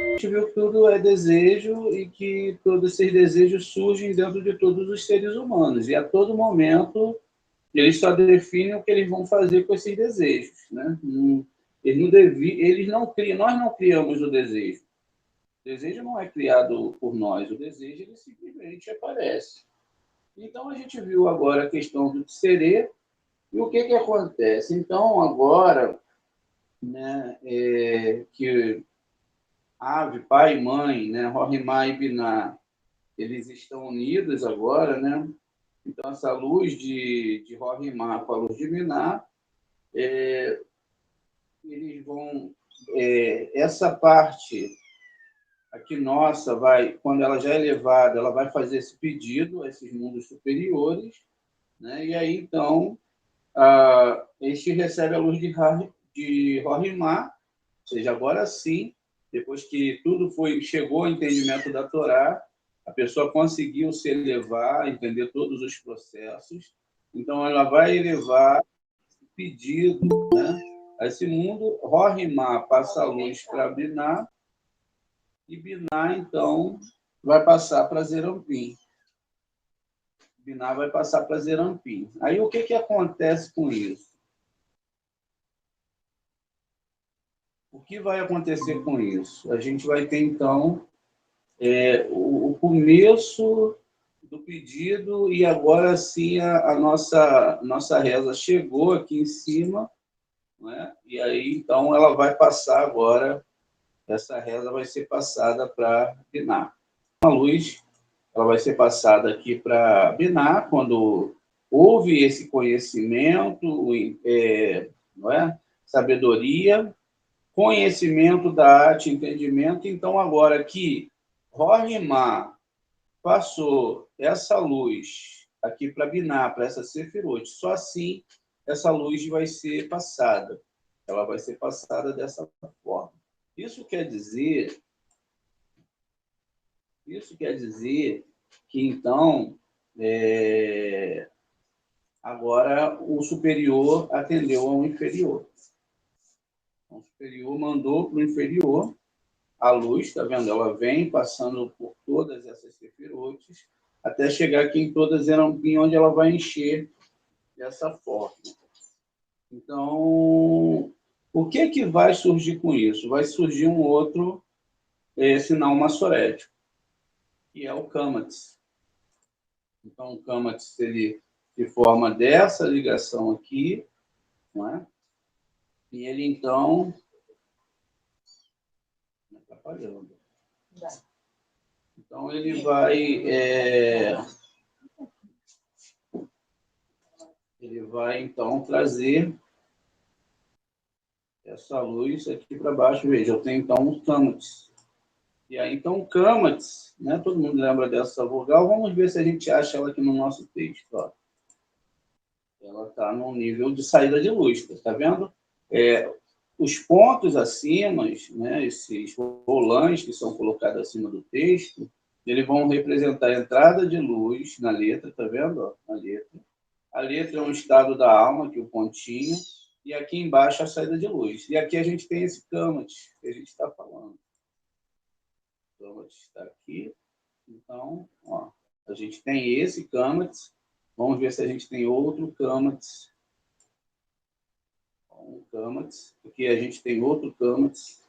A gente viu que tudo é desejo e que todos esses desejos surgem dentro de todos os seres humanos. E a todo momento eles só definem o que eles vão fazer com esses desejos, né? Eles não criam, nós não criamos o desejo. O desejo não é criado por nós, o desejo ele simplesmente aparece. Então a gente viu agora a questão do Tsere e o que acontece. Então agora, né, que Ave, pai e mãe, né, Rohimá e Binah, eles estão unidos agora, né? Então essa luz de Rohimá com a luz de Binah, eles vão essa parte aqui nossa vai, quando ela já é elevada, ela vai fazer esse pedido a esses mundos superiores, né? E aí então este recebe a luz de Rohimá, ou seja, agora sim, depois que tudo chegou ao entendimento da Torá, a pessoa conseguiu se elevar, entender todos os processos, então ela vai elevar esse pedido, né, a esse mundo. Rohimá passa a luz para Binah, e Binah, então, vai passar para Zerampim. Binah vai passar para Zerampim. Aí o que acontece com isso? O que vai acontecer com isso? A gente vai ter, então, o começo do pedido e agora sim a nossa reza chegou aqui em cima, né? E aí, então, ela vai passar agora, essa reza vai ser passada para Binah. A luz ela vai ser passada aqui para Binah, quando houve esse conhecimento, não é? Sabedoria, conhecimento da arte, entendimento. Então, agora que Rohimá passou essa luz aqui para Binah, para essa Sefirot, só assim essa luz vai ser passada. Ela vai ser passada dessa forma. Isso quer dizer que, então, agora o superior atendeu ao inferior. Então, o superior mandou para o inferior a luz, está vendo? Ela vem passando por todas essas sefirotes, até chegar aqui em todas Zerampim, onde ela vai encher dessa forma. Então, o que vai surgir com isso? Vai surgir um outro sinal massorético, que é o Kamatz. Então, o Kamatz ele se forma dessa ligação aqui, não é? E ele, então... Atrapalhando. Então, ele vai, então, trazer essa luz aqui para baixo. Veja, eu tenho, então, um Kamatz. E aí, então, o Kamatz, né? Todo mundo lembra dessa vogal. Vamos ver se a gente acha ela aqui no nosso texto. Ó. Ela está no nível de saída de luz, está vendo? Os pontos acima, né, esses rolantes que são colocados acima do texto, eles vão representar a entrada de luz na letra, está vendo? Ó, na letra. A letra é um estado da alma, que é o pontinho, e aqui embaixo a saída de luz. E aqui a gente tem esse Kamatz que a gente está falando. O Kamatz está aqui. Então, ó, a gente tem esse Kamatz. Vamos ver se a gente tem outro Kamatz. Um Kamatz. Aqui a gente tem outro Kamatz.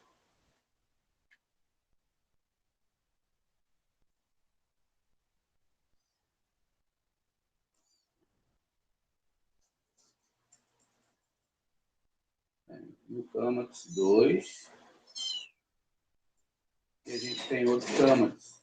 No Kamatz 2. E a gente tem outro Kamatz.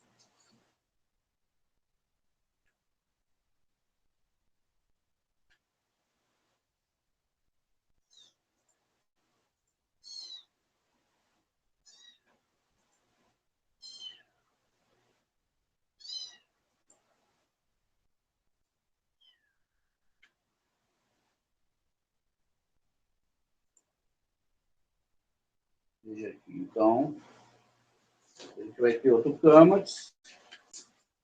Veja aqui. Então, a gente vai ter outro Kamatz.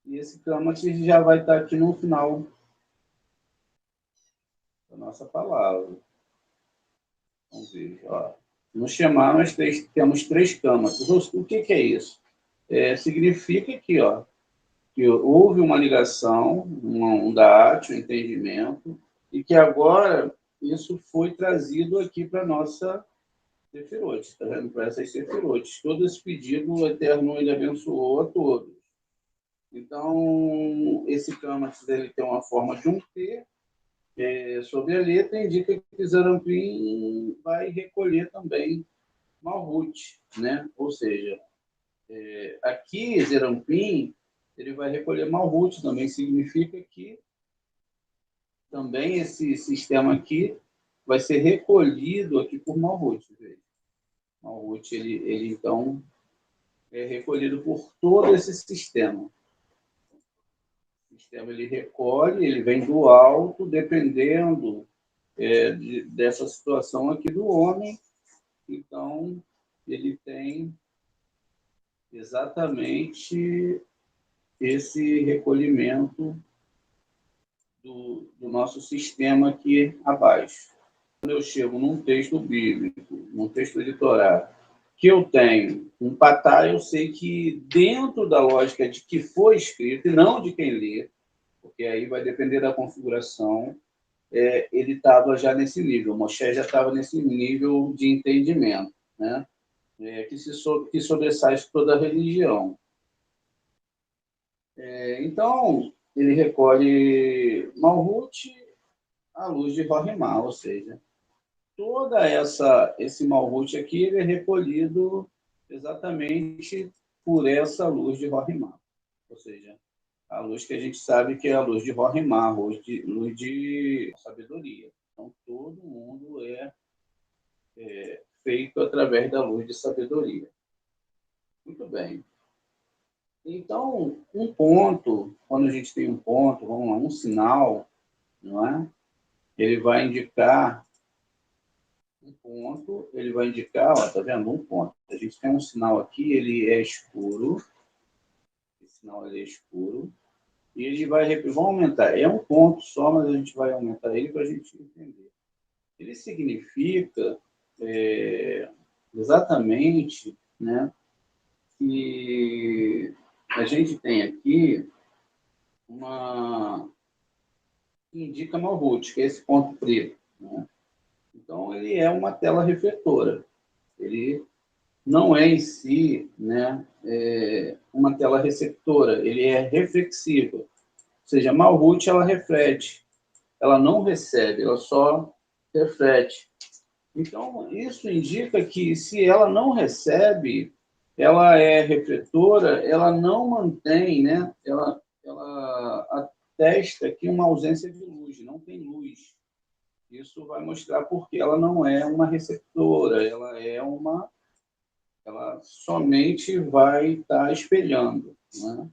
E esse Kamatz já vai estar aqui no final da nossa palavra. Vamos ver, ó. No Shema, nós temos 3 câmaras. O que é isso? Significa que, que houve uma ligação, um da'at, um entendimento, e que agora isso foi trazido aqui para a nossa Sefirot, está vendo? Para essas Sefirot. Todo esse pedido, o Eterno ele abençoou a todos. Então, esse Kamath dele tem uma forma de um T, sobre a letra, indica que Zerampim vai recolher também Malhut, né? Ou seja, aqui Zerampim ele vai recolher Malhut, também significa que também esse sistema aqui vai ser recolhido aqui por Malhut. Malhut, ele então é recolhido por todo esse sistema. O sistema ele recolhe, ele vem do alto, dependendo dessa situação aqui do homem. Então, ele tem exatamente esse recolhimento do nosso sistema aqui abaixo. Quando eu chego num texto bíblico, num texto de Torá, que eu tenho um patá, eu sei que dentro da lógica de que foi escrito, e não de quem lê, porque aí vai depender da configuração, ele estava já nesse nível, Moshe já estava nesse nível de entendimento, né? Que sobressai toda a religião. Então, ele recolhe Malhut à luz de Rohimá, ou seja, toda esse Malhut aqui ele é recolhido exatamente por essa luz de Rohimá, ou seja, a luz que a gente sabe que é a luz de Rohimá, luz de sabedoria. Então, todo mundo é feito através da luz de sabedoria. Muito bem. Então, um ponto, quando a gente tem um ponto, vamos lá, um sinal, não é? Ele vai indicar um ponto, ele vai indicar, tá vendo? Um ponto. A gente tem um sinal aqui, ele é escuro, esse sinal ele é escuro, e ele vamos aumentar. É um ponto só, mas a gente vai aumentar ele para a gente entender. Ele significa exatamente, né, que a gente tem aqui uma que indica Malhut, que é esse ponto preto, né? Então, ele é uma tela refletora. Ele não é em si, né, uma tela receptora, ele é reflexivo. Ou seja, Malhut, ela reflete. Ela não recebe, ela só reflete. Então, isso indica que se ela não recebe, ela é refletora, ela não mantém, né? Ela atesta aqui uma ausência de luz, não tem luz. Isso vai mostrar porque ela não é uma receptora, ela somente vai estar espelhando, né?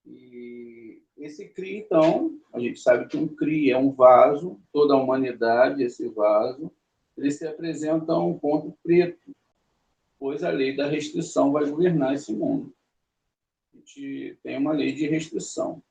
E esse CRI, então, a gente sabe que um CRI é um vaso, toda a humanidade, esse vaso, ele se apresenta a um ponto preto, pois a lei da restrição vai governar esse mundo. A gente tem uma lei de restrição.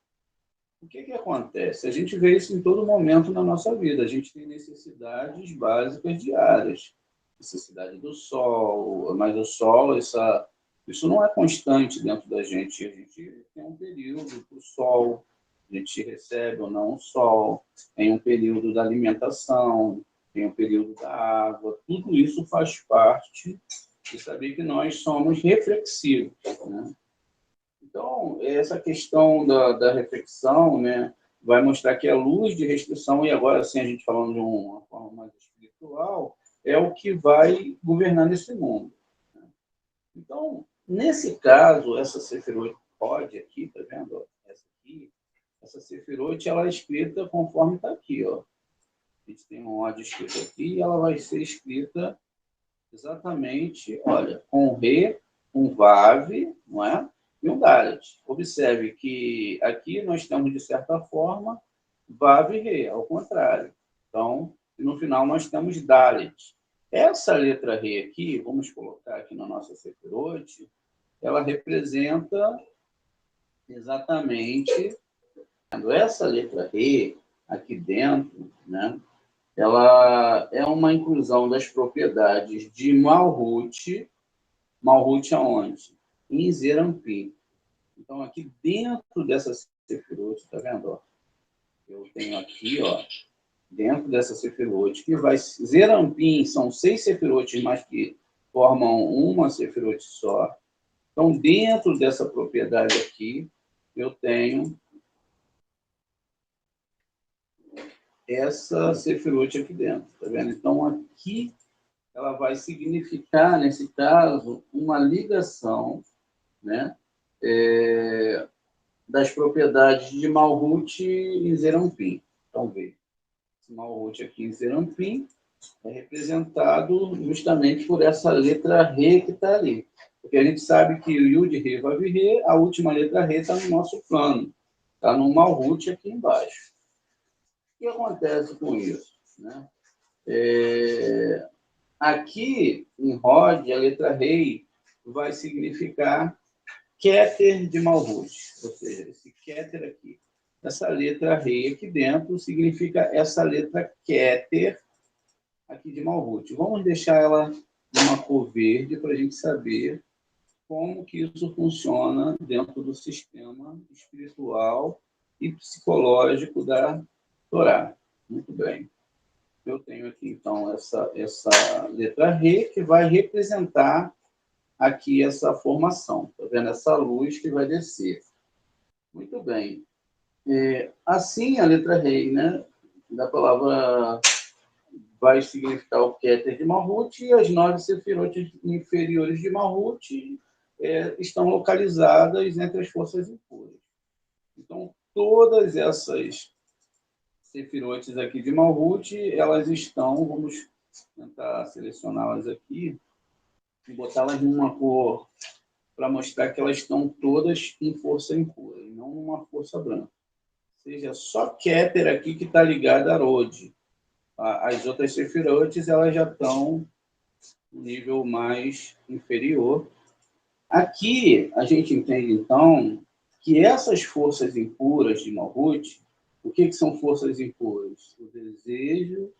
O que acontece? A gente vê isso em todo momento na nossa vida. A gente tem necessidades básicas diárias. Necessidade do sol, mas o sol, isso não é constante dentro da gente. A gente tem um período do sol, a gente recebe ou não o sol, tem um período da alimentação, tem um período da água. Tudo isso faz parte de saber que nós somos reflexivos, né? Então, essa questão da reflexão, né, vai mostrar que a luz de restrição, e agora sim a gente falando de uma forma mais espiritual, é o que vai governar nesse mundo. Então, nesse caso, essa Sefirot pode aqui, tá vendo? Essa Sefirot, ela é escrita conforme está aqui, ó. A gente tem um ódio escrito aqui, e ela vai ser escrita exatamente, olha, com Re, um Vav, não é? E um Dalet. Observe que aqui nós temos, de certa forma, Vav e Re, ao contrário. Então, no final nós temos Dalet. Essa letra Re aqui, vamos colocar aqui na nossa Sefirot, ela representa exatamente essa letra Re aqui dentro, né? ela é uma inclusão das propriedades de Malhut. Malhut aonde? Em Zerampi. Então, aqui dentro dessa Sefirot, tá vendo? Ó? Eu tenho aqui, ó, dentro dessa Sefirot, que vai... Zerampim são 6 Sefirotes, mas que formam uma Sefirot só. Então, dentro dessa propriedade aqui, eu tenho essa Sefirot aqui dentro, tá vendo? Então, aqui ela vai significar, nesse caso, uma ligação, né, das propriedades de Malhut e Zerampim. Então, veja, esse Malhut aqui em Zerampim é representado justamente por essa letra Re que está ali. Porque a gente sabe que o Yud, Re, Vav, Re, a última letra Re está no nosso plano, está no Malhut aqui embaixo. O que acontece com isso? Né? Aqui, em Rod, a letra Rei vai significar Keter de Malhut, ou seja, esse Keter aqui. Essa letra Rei aqui dentro significa essa letra Keter aqui de Malhut. Vamos deixar ela numa cor verde para a gente saber como que isso funciona dentro do sistema espiritual e psicológico da Torá. Muito bem. Eu tenho aqui, então, essa letra Re, que vai representar aqui essa formação. Está vendo? Essa luz que vai descer. Muito bem. Assim, a letra Rei, né, da palavra vai significar o Keter de Malhut, e as 9 Sefirot inferiores de Malhut estão localizadas entre as forças impuras. Então, todas essas Sefirotes aqui de Malhut, elas estão, vamos tentar selecioná-las aqui e botá-las numa cor para mostrar que elas estão todas em força impura, e não numa força branca. Ou seja, só Keter aqui que está ligada a Rod. As outras Sefirotes, elas já estão no nível mais inferior. Aqui, a gente entende, então, que essas forças impuras de Malhut, o que são forças impuras? O desejo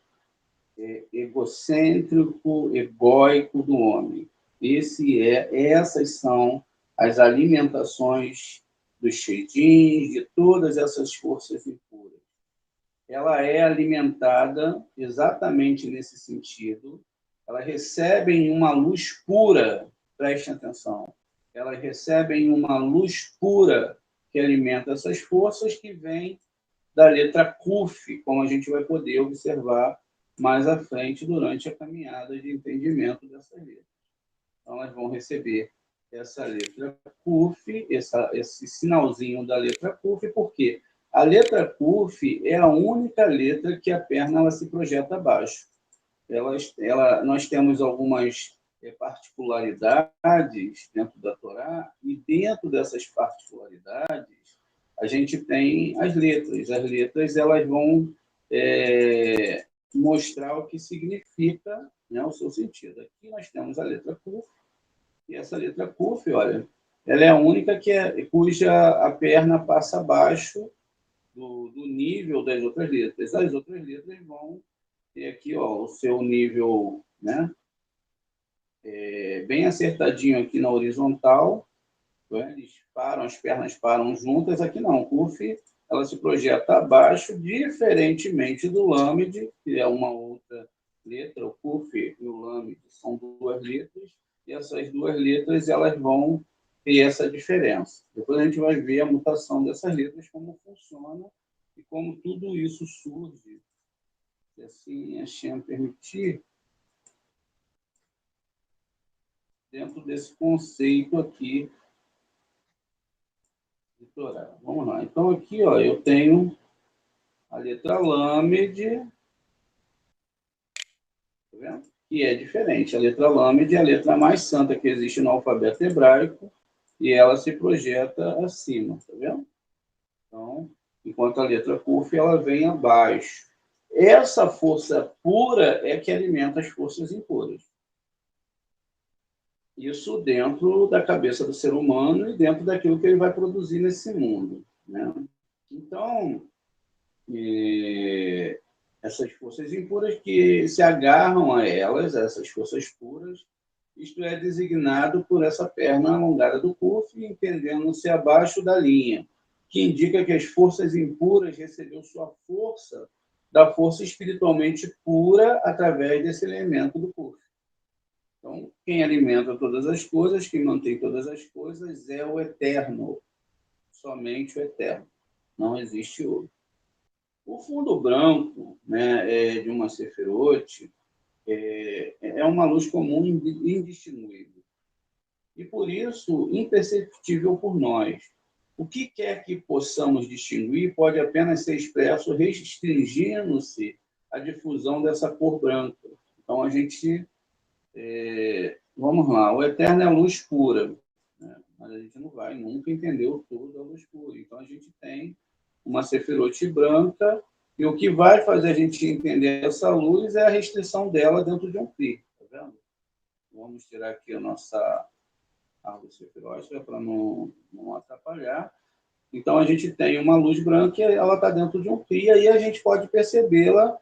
egocêntrico, egóico do homem. Essas são as alimentações dos Shedins, de todas essas forças impuras. Ela é alimentada exatamente nesse sentido. Elas recebem uma luz pura, prestem atenção, elas recebem uma luz pura que alimenta essas forças, que vem da letra Kuf, como a gente vai poder observar mais à frente durante a caminhada de entendimento dessa letra. Então, elas vão receber essa letra Kuf, esse sinalzinho da letra Kuf, porque a letra Kuf é a única letra que a perna ela se projeta abaixo. Nós temos algumas particularidades dentro da Torá, e dentro dessas particularidades a gente tem as letras. As letras elas vão mostrar o que significa, né, o seu sentido. Aqui nós temos a letra Kuf, e essa letra Kuf, olha, ela é a única cuja a perna passa abaixo do nível das outras letras. As outras letras vão ter aqui, ó, o seu nível, né, bem acertadinho aqui na horizontal. Eles param, as pernas param juntas. Aqui não, Kuf, ela se projeta abaixo, diferentemente do Lamed, que é uma outra letra. O Kuf e o Lamed são 2 letras, e essas 2 letras elas vão ter essa diferença. Depois a gente vai ver a mutação dessas letras, como funciona e como tudo isso surge, se assim a Shem permitir, dentro desse conceito aqui de Torá. Vamos lá. Então, aqui, ó, eu tenho a letra Lamed, tá vendo? Que é diferente. A letra Lamed é a letra mais santa que existe no alfabeto hebraico, e ela se projeta acima, tá vendo? Então, enquanto a letra Kuf, ela vem abaixo. Essa força pura é que alimenta as forças impuras. Isso dentro da cabeça do ser humano e dentro daquilo que ele vai produzir nesse mundo, né? Então, essas forças impuras que se agarram a elas, a essas forças puras. Isto é designado por essa perna alongada do Kuf, entendendo-se abaixo da linha, que indica que as forças impuras receberam sua força da força espiritualmente pura através desse elemento do Kuf. Então, quem alimenta todas as coisas, quem mantém todas as coisas é o Eterno, somente o Eterno. Não existe outro. O fundo branco, né, de uma Sefirote é uma luz comum indistinguível. E, por isso, imperceptível por nós. O que quer que possamos distinguir pode apenas ser expresso restringindo-se à difusão dessa cor branca. Então, a gente... vamos lá, o Eterno é a luz pura, né? Mas a gente não vai nunca entender o todo da luz pura. Então, a gente tem uma Sefirote branca, e o que vai fazer a gente entender essa luz é a restrição dela dentro de um Kli. Tá vendo? Vamos tirar aqui a nossa árvore Sefirote para não atrapalhar. Então, a gente tem uma luz branca e ela está dentro de um Kli, e aí a gente pode percebê-la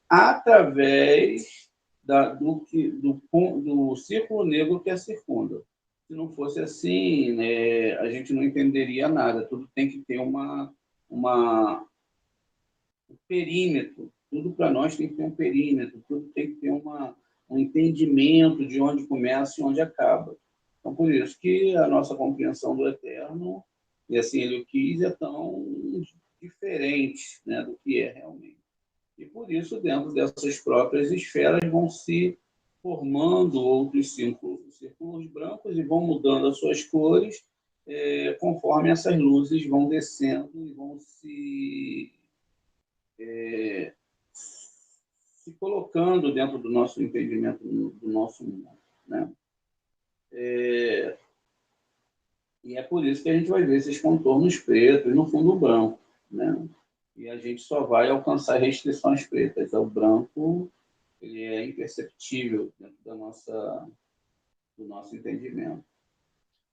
através do círculo negro que a circunda. Se não fosse assim, né, a gente não entenderia nada. Tudo tem que ter um perímetro. Tudo para nós tem que ter um perímetro. Tudo tem que ter um entendimento de onde começa e onde acaba. Então, por isso que a nossa compreensão do Eterno, e assim ele o quis, é tão diferente, né, do que é realmente. E por isso, dentro dessas próprias esferas, vão se formando outros círculos brancos e vão mudando as suas cores conforme essas luzes vão descendo e vão se colocando dentro do nosso entendimento, do nosso mundo, né? E é por isso que a gente vai ver esses contornos pretos no fundo branco, né? E a gente só vai alcançar restrições pretas. O branco ele é imperceptível dentro do nosso entendimento.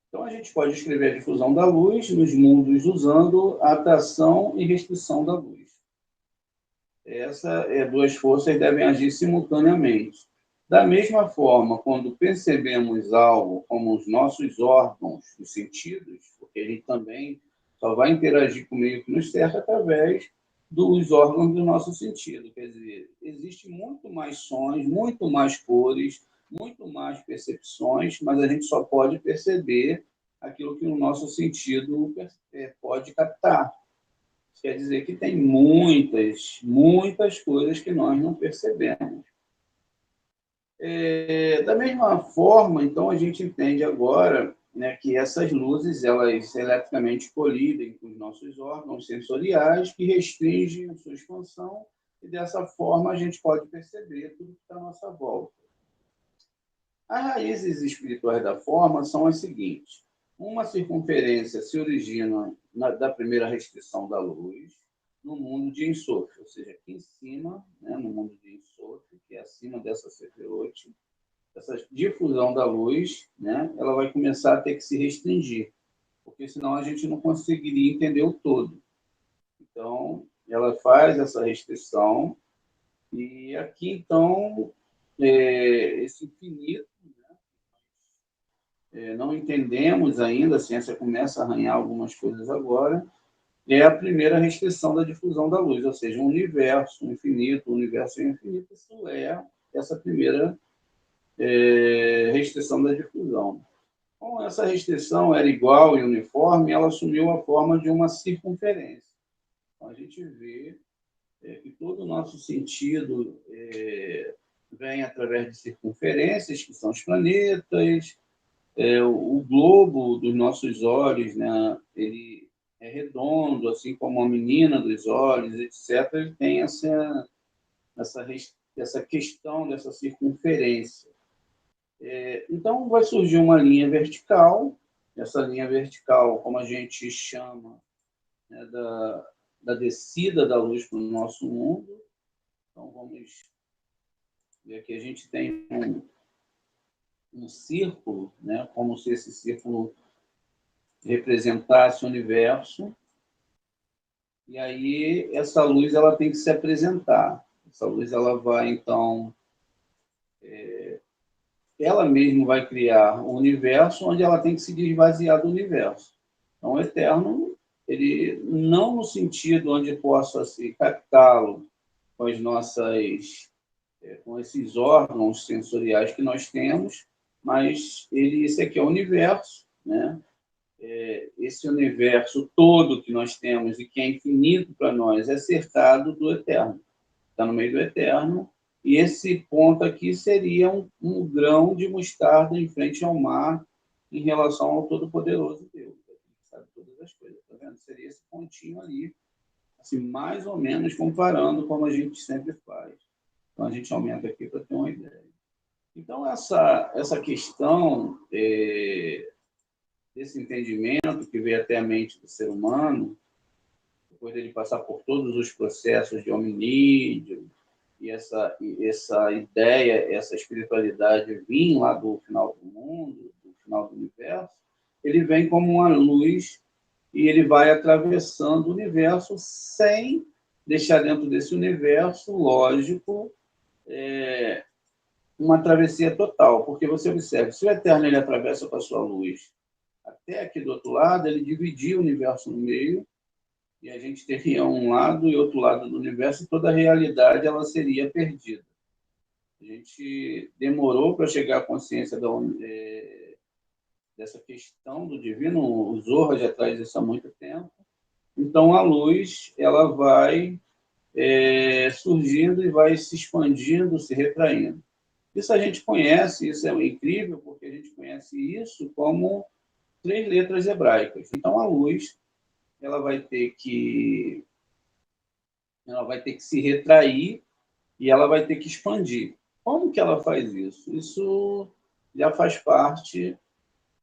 Então, a gente pode escrever a difusão da luz nos mundos usando a atração e restrição da luz. Essas duas forças devem agir simultaneamente. Da mesma forma, quando percebemos algo como os nossos órgãos, os sentidos, porque a gente também só vai interagir com o meio que nos cerca através dos órgãos do nosso sentido. Quer dizer, existe muito mais sons, muito mais cores, muito mais percepções, mas a gente só pode perceber aquilo que o nosso sentido pode captar. Isso quer dizer que tem muitas, muitas coisas que nós não percebemos. Da mesma forma, então, a gente entende agora, né, que essas luzes, elas eletricamente colidem com os nossos órgãos sensoriais, que restringem a sua expansão, e dessa forma a gente pode perceber tudo que está à nossa volta. As raízes espirituais da forma são as seguintes. Uma circunferência se origina da primeira restrição da luz, no mundo de Ensof, ou seja, aqui em cima, né, no mundo de Ensof, que é acima dessa Sefirote, essa difusão da luz, né, ela vai começar a ter que se restringir, porque senão a gente não conseguiria entender o todo. Então, ela faz essa restrição, e aqui, então, esse infinito, não entendemos ainda, a ciência começa a arranhar algumas coisas agora, é a primeira restrição da difusão da luz, ou seja, um universo infinito, um universo infinito, isso é essa primeira restrição da difusão. Como essa restrição era igual e uniforme, ela assumiu a forma de uma circunferência. Então, a gente vê que todo o nosso sentido vem através de circunferências, que são os planetas, o globo dos nossos olhos, né, ele é redondo, assim como a menina dos olhos, etc. Ele tem essa questão dessa circunferência. Então, vai surgir uma linha vertical, essa linha vertical, como a gente chama, né, da descida da luz para o nosso mundo. Então, vamos ver aqui, a gente tem um círculo, né, como se esse círculo representasse o universo, e aí essa luz ela tem que se apresentar. Essa luz ela vai, então, ela mesma vai criar um universo onde ela tem que se desvaziar do universo. Então, o eterno, ele não no sentido onde possa se captá-lo com as nossas, com esses órgãos sensoriais que nós temos, mas esse aqui é o universo, né? Esse universo todo que nós temos e que é infinito para nós é cercado do eterno, está no meio do eterno, e esse ponto aqui seria um grão de mostarda em frente ao mar em relação ao Todo-Poderoso Deus, que sabe todas as coisas, tá vendo? Seria esse pontinho ali, assim, mais ou menos comparando como a gente sempre faz. Então, a gente aumenta aqui para ter uma ideia. Então, essa questão desse entendimento que veio até a mente do ser humano, depois dele passar por todos os processos de hominídeo, e essa ideia, essa espiritualidade vir lá do final do mundo, do final do universo, ele vem como uma luz e ele vai atravessando o universo sem deixar dentro desse universo, lógico, uma travessia total, porque você observa, se o Eterno ele atravessa com a sua luz até aqui do outro lado, ele dividia o universo no meio, e a gente teria um lado e outro lado do universo, e toda a realidade ela seria perdida. A gente demorou para chegar à consciência dessa questão do divino, o Zohar já traz isso há muito tempo. Então, a luz ela vai surgindo e vai se expandindo, se retraindo. Isso a gente conhece, isso é incrível, porque a gente conhece isso como 3 letras hebraicas. Então, a luz ela vai ter que se retrair e ela vai ter que expandir. Como que ela faz isso? Isso já faz parte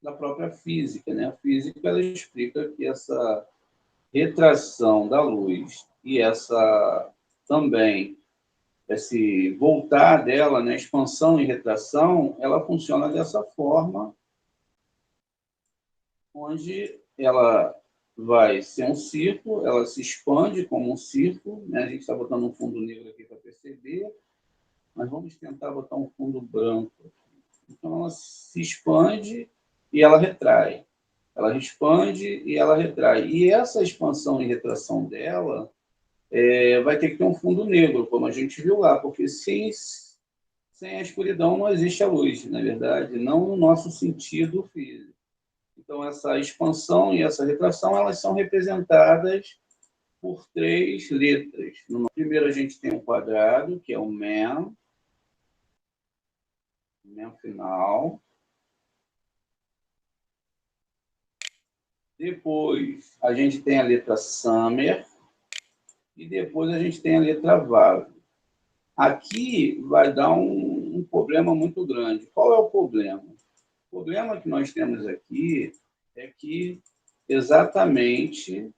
da própria física, né? A física ela explica que essa retração da luz e essa também esse voltar dela, né, expansão e retração, ela funciona dessa forma, onde ela vai ser um círculo, ela se expande como um círculo, né? A gente está botando um fundo negro aqui para perceber, mas vamos tentar botar um fundo branco. Então, ela se expande e ela retrai. Ela expande e ela retrai. E essa expansão e retração dela vai ter que ter um fundo negro, como a gente viu lá, porque sem a escuridão não existe a luz, na verdade, não no nosso sentido físico. Então, essa expansão e essa retração, elas são representadas por 3 letras. No primeiro, a gente tem um quadrado, que é o Men final. Depois, a gente tem a letra Samer. E depois a gente tem a letra Vav. Aqui vai dar um problema muito grande. Qual é o problema? O problema que nós temos aqui é que exatamente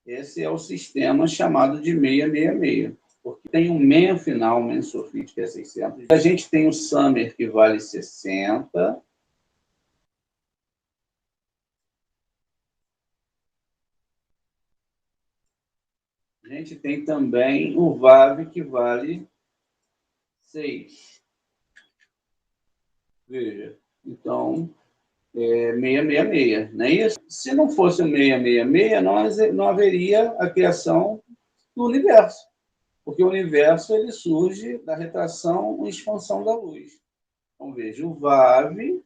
esse é o sistema chamado de 666, porque tem um men final, o men sofrite, que é 600. A gente tem o Samer, que vale 60. A gente tem também o Vav, que vale 6. Veja, então, 666, não é isso? Se não fosse o 666, não haveria a criação do universo, porque o universo ele surge da retração e expansão da luz. Então, veja, o VAV,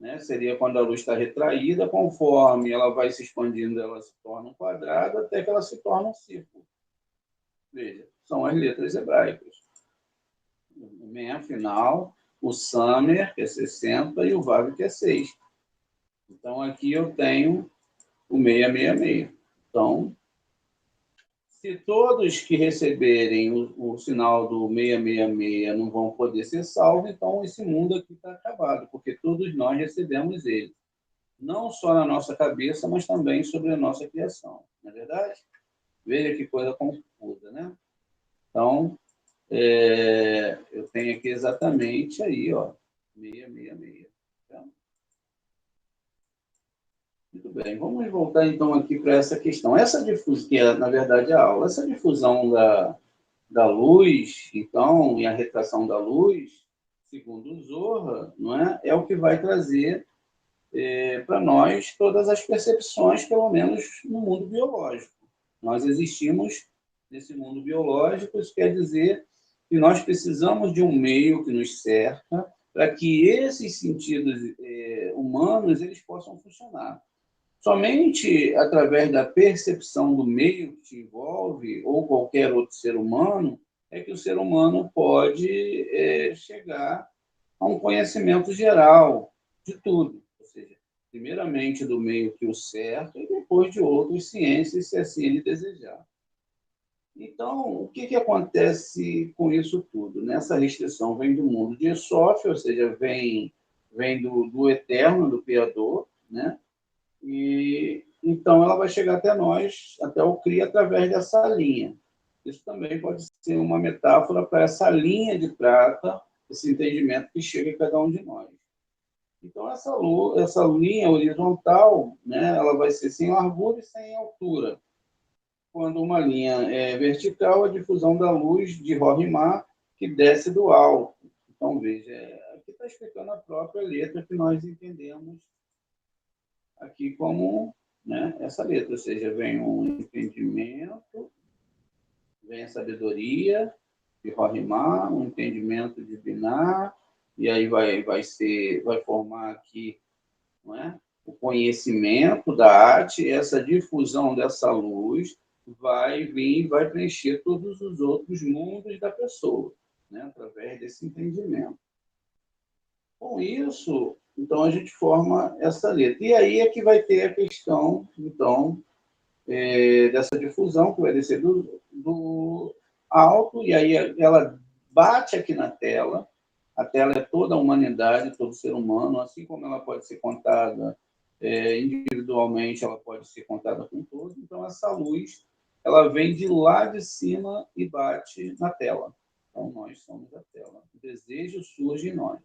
né, seria quando a luz está retraída, conforme ela vai se expandindo, ela se torna um quadrado, até que ela se torna um círculo. Veja, são as letras hebraicas. O Men final, o Samer, que é 60, e o VAV, que é 6. Então, aqui eu tenho o 666. Então, se todos que receberem o sinal do 666 não vão poder ser salvos, então esse mundo aqui está acabado, porque todos nós recebemos ele. Não só na nossa cabeça, mas também sobre a nossa criação. Não é verdade? Veja que coisa confusa, né? Então, eu tenho aqui exatamente aí, ó, 666. Tá? Muito bem, vamos voltar então aqui para essa questão. Essa difusão, que é, na verdade, a aula, essa difusão da luz, então, e a retração da luz, segundo o Zohar, não é? É o que vai trazer para nós todas as percepções, pelo menos no mundo biológico. Nós existimos nesse mundo biológico, isso quer dizer que nós precisamos de um meio que nos cerca para que esses sentidos humanos eles possam funcionar. Somente através da percepção do meio que te envolve, ou qualquer outro ser humano, é que o ser humano pode chegar a um conhecimento geral de tudo. Ou seja, primeiramente do meio que o cerca e depois de outras ciências, se assim ele desejar. Então, o que acontece com isso tudo? Nessa restrição vem do mundo de Sof, ou seja, vem do eterno, do Criador, né? E então ela vai chegar até nós, até o Cria, através dessa linha. Isso também pode ser uma metáfora para essa linha de prata, esse entendimento que chega a cada um de nós. Então, essa linha horizontal, né, ela vai ser sem largura e sem altura. Quando uma linha é vertical, a difusão da luz de Rohimá, que desce do alto. Então, veja, aqui está explicando a própria letra que nós entendemos aqui como, né, essa letra, ou seja, vem um entendimento, vem a sabedoria de Rohimá, um entendimento de Binah, e aí vai formar aqui, não é? O conhecimento da arte, essa difusão dessa luz vai vir, vai preencher todos os outros mundos da pessoa, né? Através desse entendimento. Com isso, então, a gente forma essa letra. E aí é que vai ter a questão, então, dessa difusão, que vai descer do alto, e aí ela bate aqui na tela. A tela é toda a humanidade, todo ser humano, assim como ela pode ser contada individualmente, ela pode ser contada com todos. Então, essa luz, ela vem de lá de cima e bate na tela. Então, nós somos a tela. O desejo surge em nós.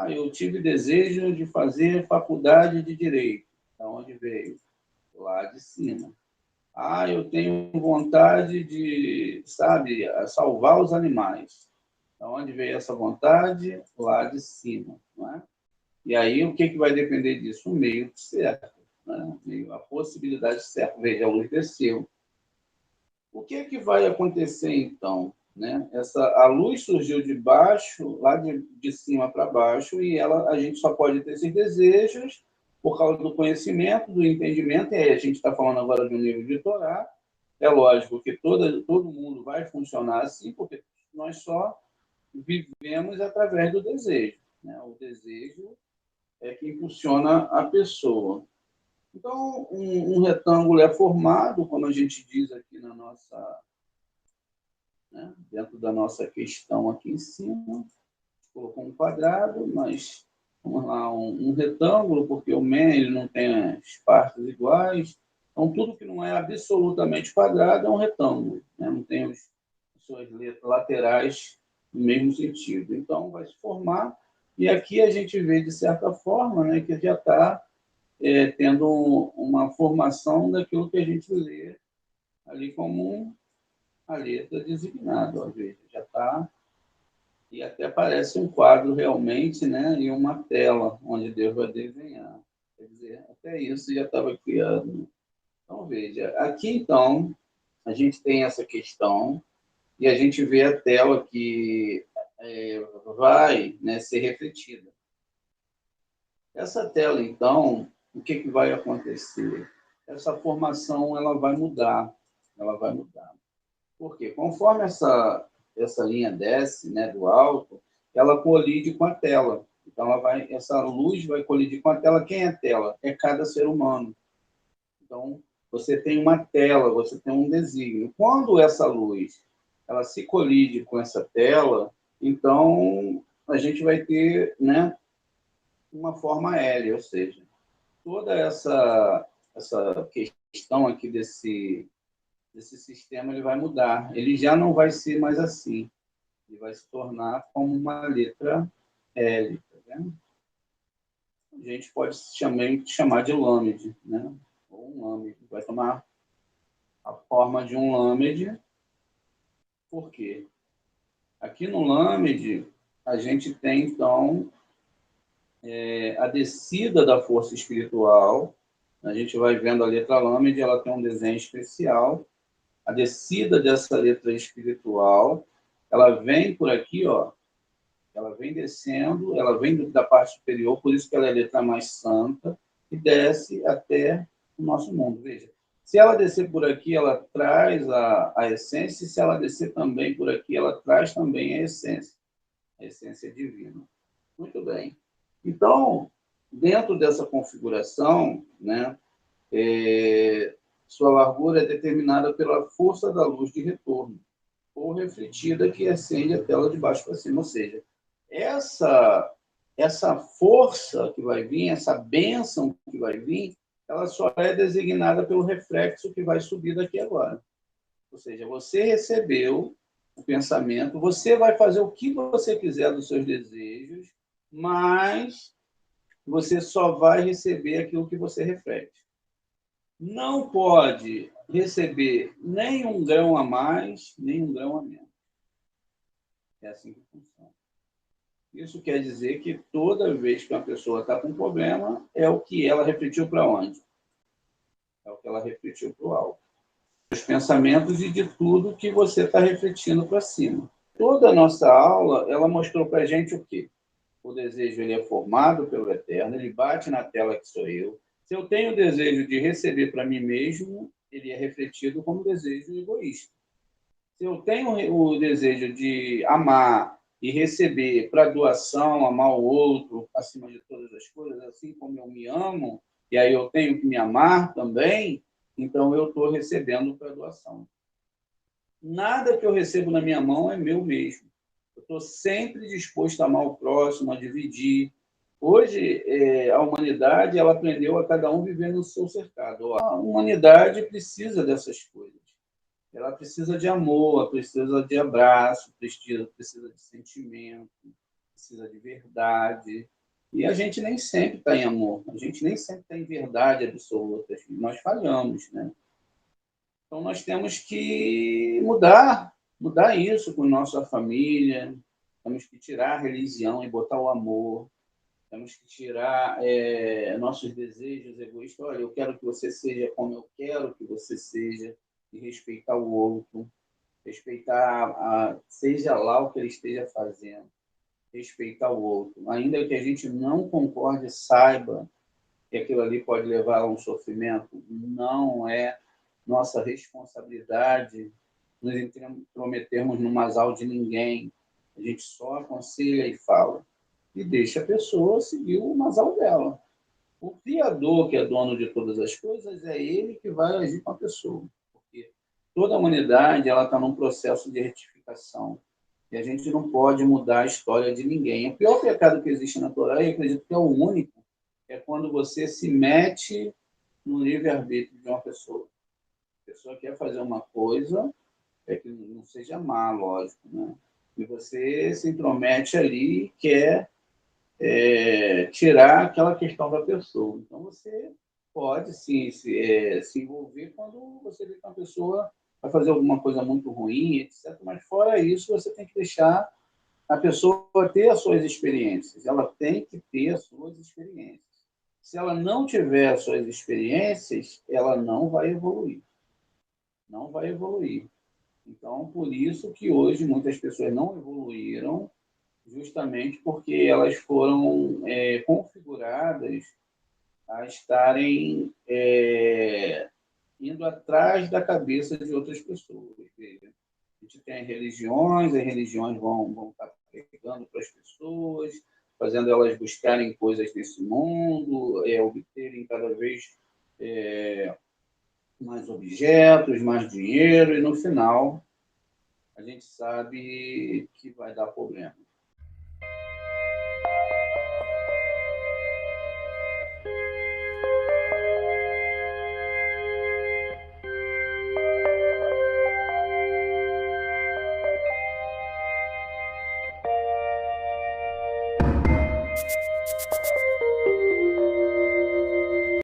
Eu tive desejo de fazer faculdade de Direito. Da onde veio? Lá de cima. Eu tenho vontade de, sabe, salvar os animais. Da onde veio essa vontade? Lá de cima, não é? E aí, o que vai depender disso? O meio certo, né? A possibilidade certa. Veja, a luz desceu. O que vai acontecer, então? Né? A luz surgiu de baixo, lá de cima para baixo, e a gente só pode ter esses desejos por causa do conhecimento, do entendimento, e aí a gente está falando agora de um nível de Torá. É lógico que todo mundo vai funcionar assim, porque nós só vivemos através do desejo. Né? O desejo é que impulsiona a pessoa. Então, um retângulo é formado, como a gente diz aqui na nossa, né, dentro da nossa questão aqui em cima, colocou um quadrado, mas vamos lá, um retângulo, porque o Men ele não tem as partes iguais. Então, tudo que não é absolutamente quadrado é um retângulo, né? Não tem as suas laterais no mesmo sentido. Então, vai se formar, e aqui a gente vê, de certa forma, né, que já está tendo uma formação daquilo que a gente lê ali como a letra designada. Ó, veja, já está. E até parece um quadro realmente, né, e uma tela onde Deus vai desenhar. Quer dizer, até isso já estava criado. Então, veja, aqui então, a gente tem essa questão e a gente vê a tela que vai, né, ser refletida. Essa tela, então, o que vai acontecer? Essa formação ela vai mudar. Ela vai mudar. Por quê? Conforme essa linha desce, né, do alto, ela colide com a tela. Então, essa luz vai colidir com a tela. Quem é a tela? É cada ser humano. Então, você tem uma tela, você tem um desígnio. Quando essa luz ela se colide com essa tela, então a gente vai ter, né, uma forma L, ou seja, toda essa questão aqui desse sistema ele vai mudar. Ele já não vai ser mais assim. Ele vai se tornar como uma letra L. Tá vendo? A gente pode chamar de lâmede, né? Ou um lâmede. Vai tomar a forma de um lâmede. Por quê? Aqui no Lâmede, a gente tem, então, a descida da força espiritual. A gente vai vendo a letra Lâmede, ela tem um desenho especial. A descida dessa letra espiritual, ela vem por aqui, ó, ela vem descendo, ela vem da parte superior, por isso que ela é a letra mais santa, e desce até o nosso mundo. Veja, se ela descer por aqui, ela traz a essência, e se ela descer também por aqui, ela traz também a essência divina. Muito bem. Então, dentro dessa configuração, né, sua largura é determinada pela força da luz de retorno, ou refletida, que acende a tela de baixo para cima. Ou seja, essa força que vai vir, essa bênção que vai vir, ela só é designada pelo reflexo que vai subir daqui agora. Ou seja, você recebeu o pensamento, você vai fazer o que você quiser dos seus desejos, mas você só vai receber aquilo que você reflete. Não pode receber nem um grão a mais, nem um grão a menos. É assim que funciona. Isso quer dizer que toda vez que uma pessoa está com um problema, é o que ela refletiu para onde? É o que ela refletiu para o alto. Os pensamentos e de tudo que você está refletindo para cima. Toda a nossa aula, ela mostrou para a gente o quê? O desejo ele é formado pelo Eterno, ele bate na tela que sou eu. Se eu tenho o desejo de receber para mim mesmo, ele é refletido como desejo egoísta. Se eu tenho o desejo de amar e receber para doação, amar o outro acima de todas as coisas, assim como eu me amo, e aí eu tenho que me amar também, então eu estou recebendo para doação. Nada que eu recebo na minha mão é meu mesmo. Eu estou sempre disposto a amar o próximo, a dividir. Hoje, a humanidade ela aprendeu a cada um viver no seu cercado. A humanidade precisa dessas coisas. Ela precisa de amor, precisa de abraço, precisa de sentimento, precisa de verdade. E a gente nem sempre está em amor, a gente nem sempre está em verdade absoluta. Nós falhamos, né? Então, nós temos que mudar isso com nossa família, temos que tirar a religião e botar o amor, temos que tirar nossos desejos egoístas. Olha, eu quero que você seja como eu quero que você seja, e respeitar o outro, respeitar, seja lá o que ele esteja fazendo, respeitar o outro. Ainda que a gente não concorde, saiba que aquilo ali pode levar a um sofrimento, não é nossa responsabilidade nos intrometermos no masal de ninguém. A gente só aconselha e fala. E deixa a pessoa seguir o masal dela. O Criador, que é dono de todas as coisas, é ele que vai agir com a pessoa. Porque toda a humanidade está num processo de retificação. E a gente não pode mudar a história de ninguém. O pior pecado que existe na Torá, e acredito que é o único, é quando você se mete no livre-arbítrio de uma pessoa. A pessoa quer fazer uma coisa, que não seja má, lógico, né? E você se intromete ali e quer tirar aquela questão da pessoa. Então, você pode sim se envolver quando você vê que uma pessoa vai fazer alguma coisa muito ruim, etc. Mas, fora isso, você tem que deixar a pessoa ter as suas experiências. Ela tem que ter as suas experiências. Se ela não tiver as suas experiências, ela não vai evoluir. Não vai evoluir. Então, por isso que hoje muitas pessoas não evoluíram, justamente porque elas foram configuradas a estarem indo atrás da cabeça de outras pessoas. Veja, a gente tem religiões, as religiões vão estar pregando para as pessoas, fazendo elas buscarem coisas nesse mundo, obterem cada vez mais objetos, mais dinheiro, e no final a gente sabe que vai dar problema.